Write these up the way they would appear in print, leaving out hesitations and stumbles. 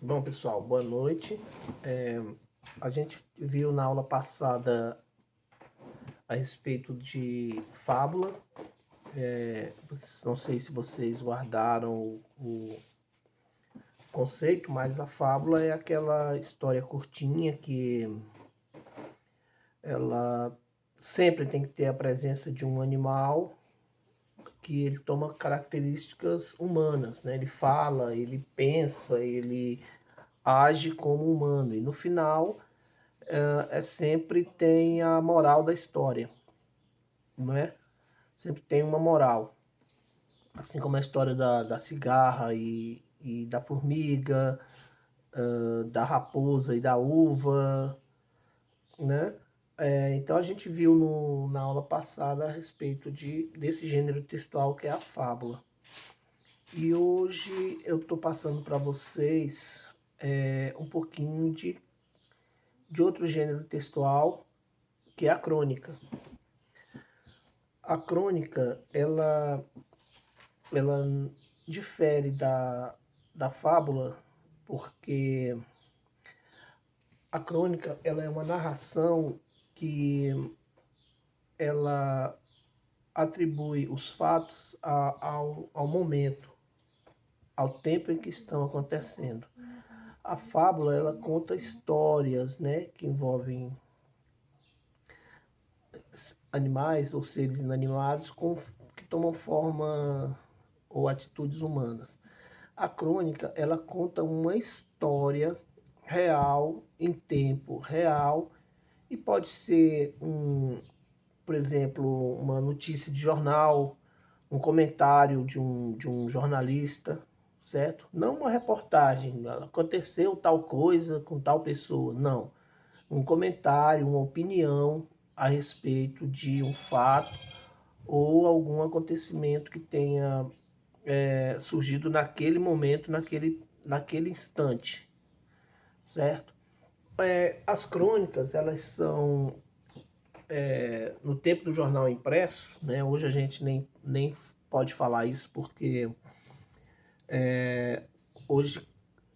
Bom, pessoal, boa noite. A gente viu na aula passada a respeito de fábula. Não sei se vocês guardaram o conceito, mas a fábula é aquela história curtinha que ela sempre tem que ter a presença de um animal que ele toma características humanas, né? Ele fala, ele pensa, ele age como humano. E no final sempre tem a moral da história, não é? Sempre tem uma moral. Assim como a história da cigarra e da formiga, da raposa e da uva, né? Então a gente viu na aula passada a respeito desse gênero textual que é a fábula. E hoje eu estou passando para vocês um pouquinho de outro gênero textual, que é a crônica. A crônica, ela difere da fábula, porque a crônica, ela é uma narração que ela atribui os fatos ao momento, ao tempo em que estão acontecendo. A fábula, ela conta histórias, né, que envolvem animais ou seres inanimados que tomam forma ou atitudes humanas. A crônica, ela conta uma história real, em tempo real, e pode ser por exemplo, uma notícia de jornal, um comentário de um jornalista, certo? Não uma reportagem, aconteceu tal coisa com tal pessoa, não. Um comentário, uma opinião a respeito de um fato ou algum acontecimento que tenha surgido naquele momento, naquele instante, certo? As crônicas, elas são, no tempo do jornal impresso, né? Hoje a gente nem pode falar isso porque hoje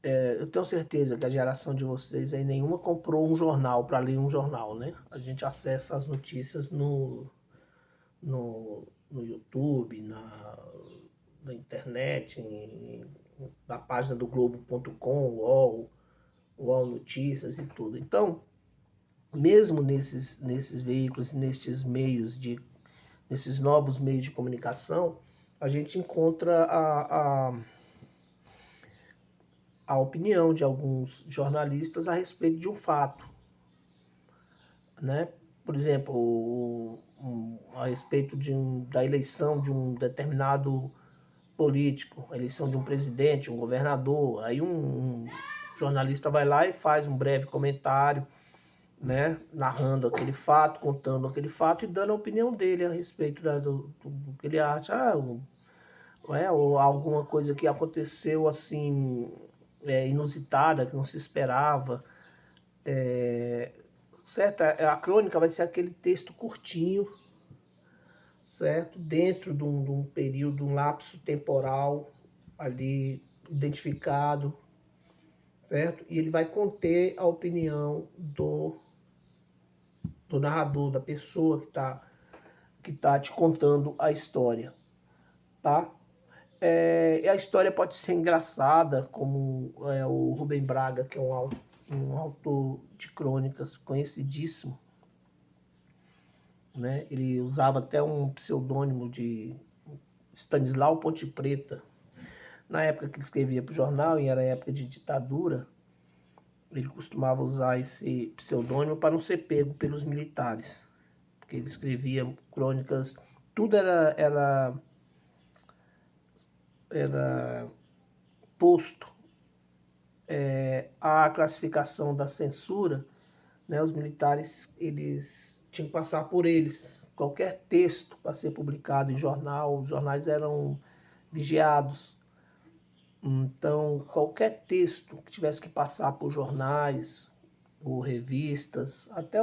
eu tenho certeza que a geração de vocês aí nenhuma comprou um jornal para ler um jornal, né? A gente acessa as notícias no YouTube, na internet, na página do Globo.com, UOL Notícias e tudo. Então, mesmo nesses veículos, nesses novos meios de comunicação, a gente encontra a opinião de alguns jornalistas a respeito de um fato, né? Por exemplo, a respeito da eleição de um determinado político, a eleição de um presidente, um governador. Aí um jornalista vai lá e faz um breve comentário, né, narrando aquele fato, contando aquele fato e dando a opinião dele a respeito do que ele acha. Ou alguma coisa que aconteceu assim, inusitada, que não se esperava. Certo? A crônica vai ser aquele texto curtinho, certo? Dentro de um período, um lapso temporal ali identificado, certo? E ele vai conter a opinião do narrador, da pessoa que tá te contando a história, tá? A história pode ser engraçada, como o Rubem Braga, que é um autor de crônicas conhecidíssimo, né? Ele usava até um pseudônimo de Stanislau Ponte Preta. Na época que ele escrevia para o jornal, e era época de ditadura, ele costumava usar esse pseudônimo para não ser pego pelos militares. Porque ele escrevia crônicas, tudo era posto à classificação da censura, né? Os militares, eles tinham que passar por eles. Qualquer texto para ser publicado em jornal, os jornais eram vigiados. Então, qualquer texto que tivesse que passar por jornais ou revistas, até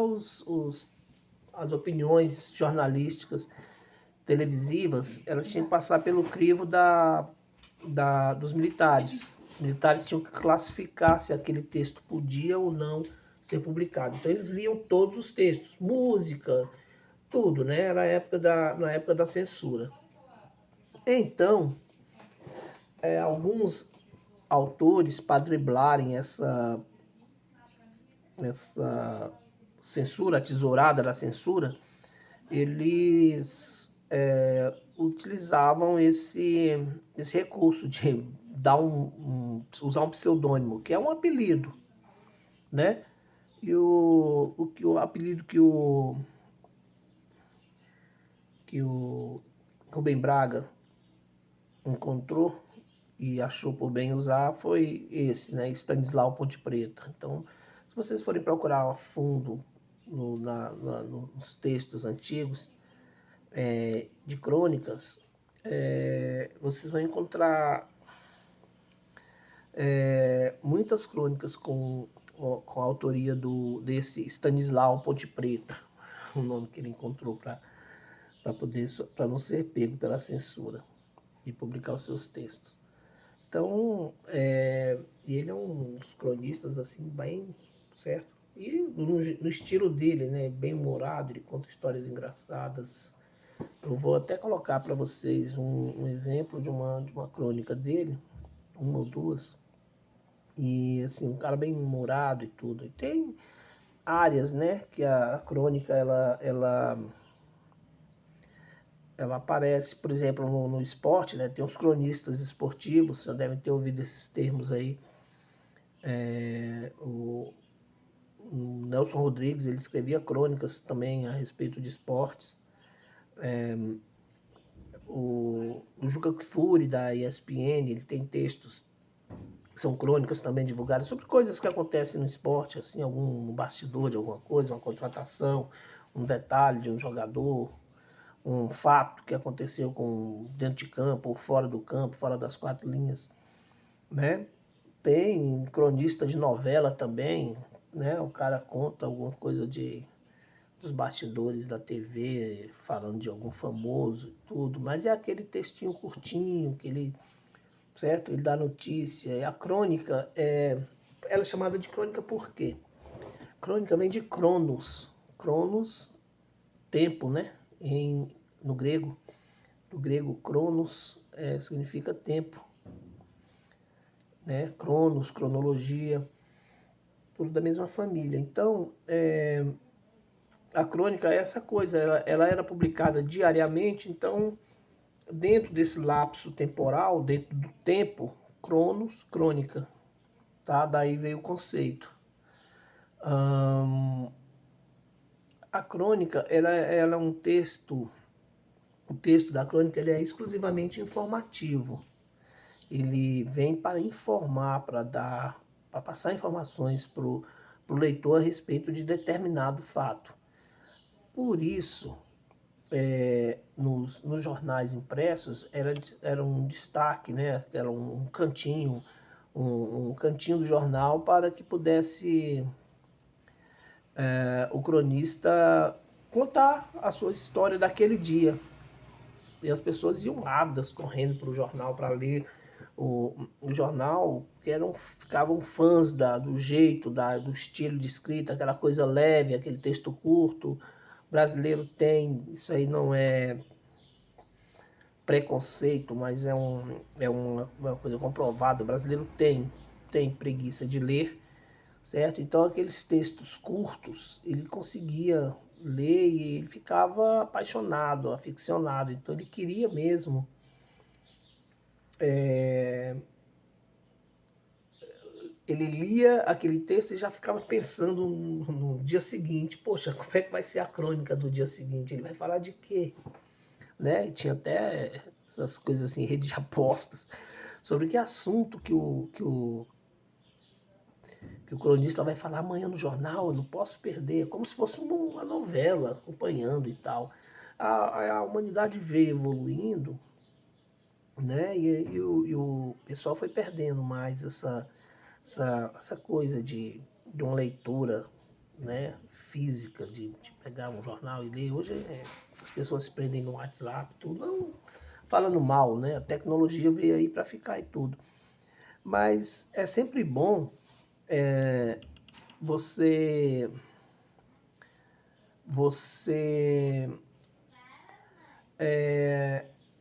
as opiniões jornalísticas, televisivas, elas tinham que passar pelo crivo dos militares. militares tinham que classificar se aquele texto podia ou não ser publicado. Então eles liam todos os textos, música, tudo, né? Era na época da censura. Então, alguns autores, para driblarem essa censura, a tesourada da censura, eles utilizavam esse recurso de dar usar um pseudônimo, que é um apelido, né? E o apelido que o Rubem Braga encontrou e achou por bem usar foi esse, né? Stanislau Ponte Preta. Então, se vocês forem procurar a fundo nos textos antigos de crônicas, vocês vão encontrar muitas crônicas com a autoria desse Stanislau Ponte Preta, o nome que ele encontrou para não ser pego pela censura e publicar os seus textos. Então, ele é um dos cronistas assim bem certo. E no estilo dele, né, bem humorado, ele conta histórias engraçadas. Eu vou até colocar para vocês um exemplo de uma crônica dele, uma ou duas. E assim, um cara bem humorado e tudo. E tem áreas, né, que a crônica ela aparece, por exemplo, no esporte, né? Tem os cronistas esportivos, vocês devem ter ouvido esses termos aí. O Nelson Rodrigues, ele escrevia crônicas também a respeito de esportes. O Juca Kfouri, da ESPN, ele tem textos que são crônicas também divulgadas sobre coisas que acontecem no esporte, assim, algum bastidor de alguma coisa, uma contratação, um detalhe de um jogador, um fato que aconteceu dentro de campo, ou fora do campo, fora das quatro linhas, né? Tem cronista de novela também, né? O cara conta alguma coisa dos bastidores da TV, falando de algum famoso e tudo, mas é aquele textinho curtinho, certo? Ele dá notícia. E a crônica, ela é chamada de crônica por quê? Crônica vem de cronos. Cronos, tempo, né? No grego. No grego, cronos significa tempo, né? Cronos, cronologia, tudo da mesma família. Então, a crônica é essa coisa, ela era publicada diariamente, então, dentro desse lapso temporal, dentro do tempo, cronos, crônica, tá? Daí veio o conceito. A crônica, ela é um texto, o texto da crônica ele é exclusivamente informativo. Ele vem para informar, para passar informações para o leitor a respeito de determinado fato. Por isso, nos jornais impressos era um destaque, né? Era um cantinho, um cantinho do jornal para que pudesse o cronista contar a sua história daquele dia. E as pessoas iam ávidas correndo para o jornal para ler o jornal, que ficavam fãs do jeito, do estilo de escrita, aquela coisa leve, aquele texto curto. O brasileiro tem, isso aí não é preconceito, mas é uma coisa comprovada. O brasileiro tem preguiça de ler, certo? Então aqueles textos curtos, ele conseguia ler e ele ficava apaixonado, aficionado. Então ele queria mesmo ele lia aquele texto e já ficava pensando no dia seguinte, poxa, como é que vai ser a crônica do dia seguinte? Ele vai falar de quê? Né? Tinha até essas coisas assim, rede de apostas, sobre que assunto que o cronista vai falar amanhã no jornal, eu não posso perder, como se fosse uma novela acompanhando e tal. A humanidade veio evoluindo, né? E o pessoal foi perdendo mais essa coisa de uma leitura, né, física, de pegar um jornal e ler. Hoje as pessoas se prendem no WhatsApp, tudo, não falando mal, né? A tecnologia veio aí para ficar e tudo. Mas é sempre bom você você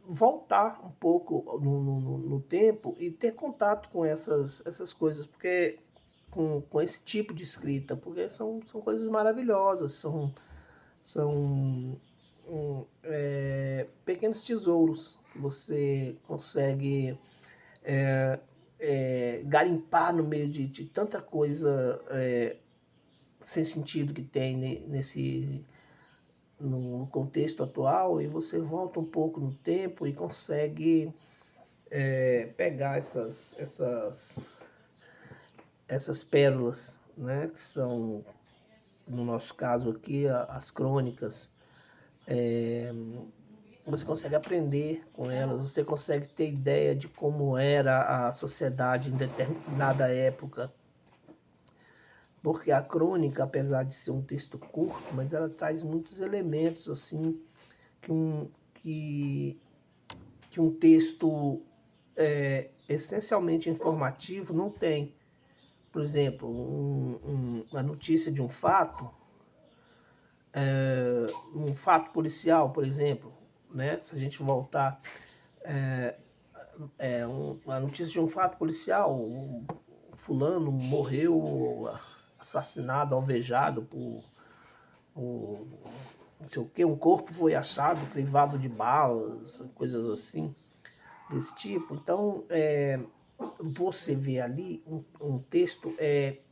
voltar um pouco no tempo e ter contato com essas coisas, porque com esse tipo de escrita, porque são coisas maravilhosas, são pequenos tesouros que você consegue garimpar no meio de tanta coisa sem sentido que tem no contexto atual, e você volta um pouco no tempo e consegue pegar essas pérolas, né, que são, no nosso caso aqui, as crônicas. Você consegue aprender com elas, você consegue ter ideia de como era a sociedade em determinada época, porque a crônica, apesar de ser um texto curto, mas ela traz muitos elementos assim que que um texto essencialmente informativo não tem. Por exemplo, uma notícia de um fato policial, por exemplo, né? Se a gente voltar, a notícia de um fato policial, um fulano morreu assassinado, alvejado por não sei o que, um corpo foi achado crivado de balas, coisas assim, desse tipo. Então, você vê ali um texto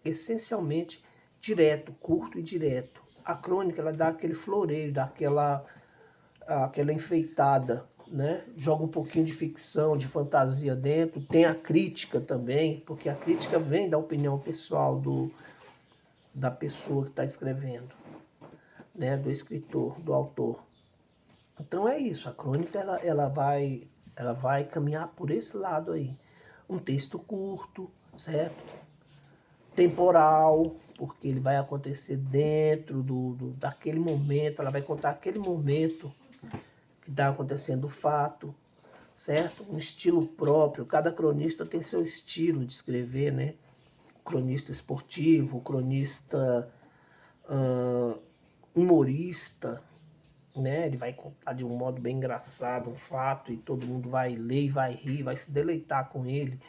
essencialmente direto, curto e direto. A crônica, ela dá aquele floreio, dá aquela enfeitada, né? Joga um pouquinho de ficção, de fantasia dentro. Tem a crítica também, porque a crítica vem da opinião pessoal da pessoa que está escrevendo, né? Do escritor, do autor. Então é isso, a crônica ela vai caminhar por esse lado aí. Um texto curto, certo? Temporal, porque ele vai acontecer dentro daquele momento, ela vai contar aquele momento que está acontecendo o fato, certo? Um estilo próprio, cada cronista tem seu estilo de escrever, né? O cronista esportivo, o cronista humorista, né? Ele vai contar de um modo bem engraçado um fato e todo mundo vai ler e vai rir, vai se deleitar com ele.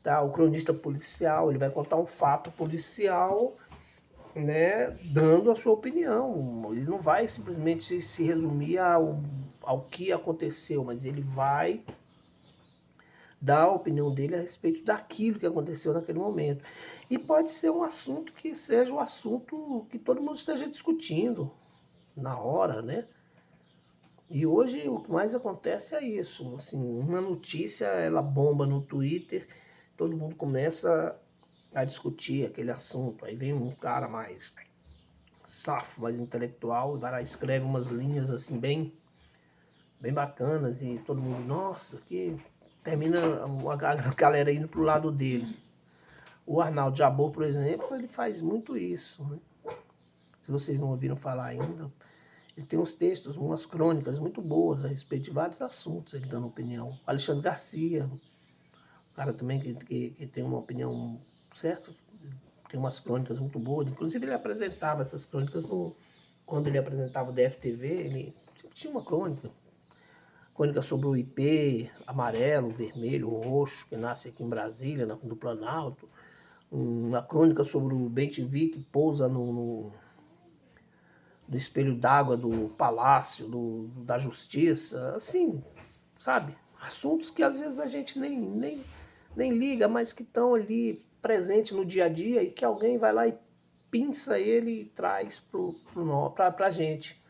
Tá? O cronista policial, ele vai contar um fato policial, né, dando a sua opinião. Ele não vai simplesmente se resumir ao que aconteceu, mas ele vai dar a opinião dele a respeito daquilo que aconteceu naquele momento. E pode ser um assunto que seja um assunto que todo mundo esteja discutindo na hora, né? E hoje o que mais acontece é isso, assim, uma notícia, ela bomba no Twitter, todo mundo começa a discutir aquele assunto, aí vem um cara mais safo, mais intelectual, e vai lá, escreve umas linhas assim bem bacanas, e todo mundo, nossa, que termina a galera indo pro lado dele. O Arnaldo Jabor, por exemplo, ele faz muito isso, né? Se vocês não ouviram falar ainda, ele tem uns textos, umas crônicas muito boas a respeito de vários assuntos, ele dando opinião. Alexandre Garcia, um cara também que tem uma opinião certa, tem umas crônicas muito boas. Inclusive ele apresentava essas crônicas quando ele apresentava o DFTV, ele sempre tinha uma crônica. Crônica sobre o IP, amarelo, vermelho, roxo, que nasce aqui em Brasília, no Planalto. Uma crônica sobre o BTV que pousa do espelho d'água do Palácio, da Justiça, assim, sabe? Assuntos que às vezes a gente nem liga, mas que estão ali presentes no dia a dia e que alguém vai lá e pinça ele e traz pra gente,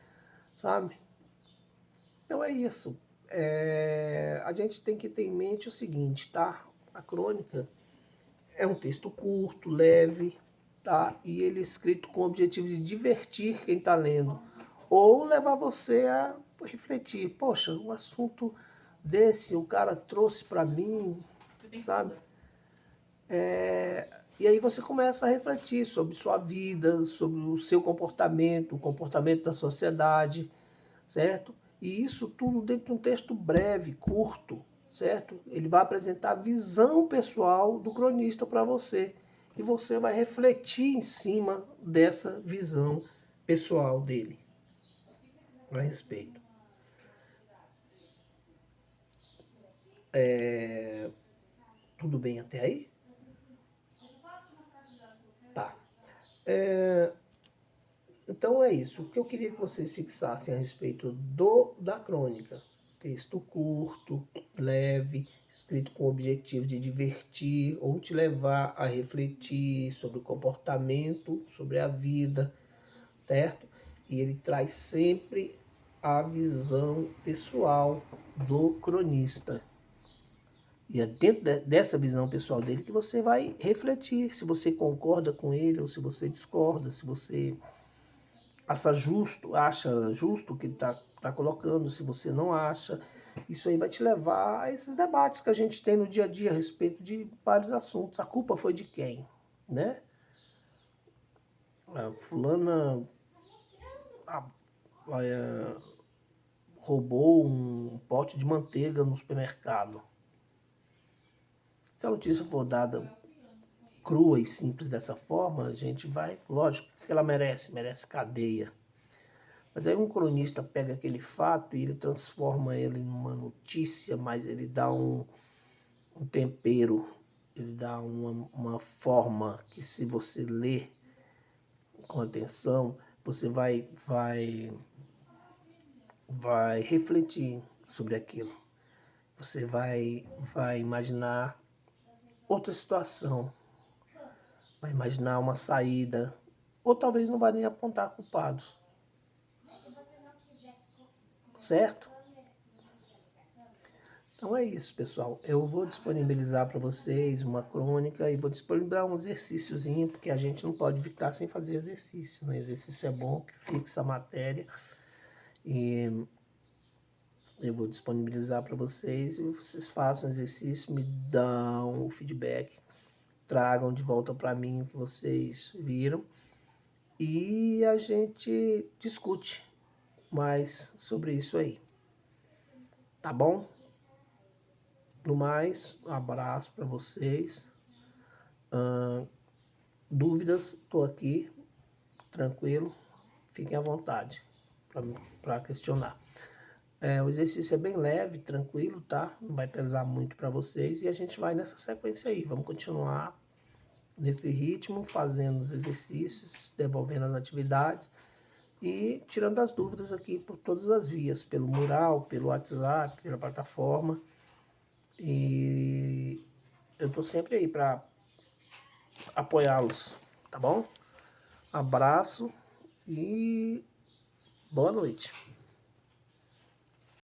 sabe? Então é isso. A gente tem que ter em mente o seguinte, tá? A crônica é um texto curto, leve, tá? E ele é escrito com o objetivo de divertir quem está lendo ou levar você a refletir. Poxa, um assunto desse o cara trouxe para mim, sabe? E aí você começa a refletir sobre sua vida, sobre o seu comportamento, o comportamento da sociedade, certo? E isso tudo dentro de um texto breve, curto, certo? Ele vai apresentar a visão pessoal do cronista para você. E você vai refletir em cima dessa visão pessoal dele a respeito. Tudo bem até aí? Tá. Então é isso. O que eu queria que vocês fixassem a respeito da crônica. Texto curto, leve, escrito com o objetivo de divertir ou te levar a refletir sobre o comportamento, sobre a vida, certo? E ele traz sempre a visão pessoal do cronista. E é dentro dessa visão pessoal dele que você vai refletir se você concorda com ele ou se você discorda, se você acha justo o que ele tá colocando, se você não acha. Isso aí vai te levar a esses debates que a gente tem no dia a dia a respeito de vários assuntos. A culpa foi de quem, né? A fulana roubou um pote de manteiga no supermercado. Se a notícia for dada crua e simples dessa forma, a gente vai, lógico que ela merece cadeia. Mas aí um cronista pega aquele fato e ele transforma ele numa notícia, mas ele dá um tempero, ele dá uma forma que se você ler com atenção, você vai refletir sobre aquilo. Você vai imaginar outra situação, vai imaginar uma saída, ou talvez não vai nem apontar culpados, certo? Então é isso, pessoal. Eu vou disponibilizar para vocês uma crônica e vou disponibilizar um exercíciozinho, porque a gente não pode ficar sem fazer exercício, né? Exercício é bom, que fixa a matéria. E eu vou disponibilizar para vocês e vocês façam o exercício, me dão o feedback, tragam de volta para mim o que vocês viram e a gente discute mais sobre isso aí. Tá bom? No mais, um abraço para vocês. Dúvidas, estou aqui, tranquilo, fiquem à vontade para questionar. O exercício é bem leve, tranquilo, tá? Não vai pesar muito para vocês e a gente vai nessa sequência aí. Vamos continuar nesse ritmo, fazendo os exercícios, devolvendo as atividades e tirando as dúvidas aqui por todas as vias, pelo mural, pelo WhatsApp, pela plataforma. E eu estou sempre aí para apoiá-los, tá bom? Abraço e boa noite.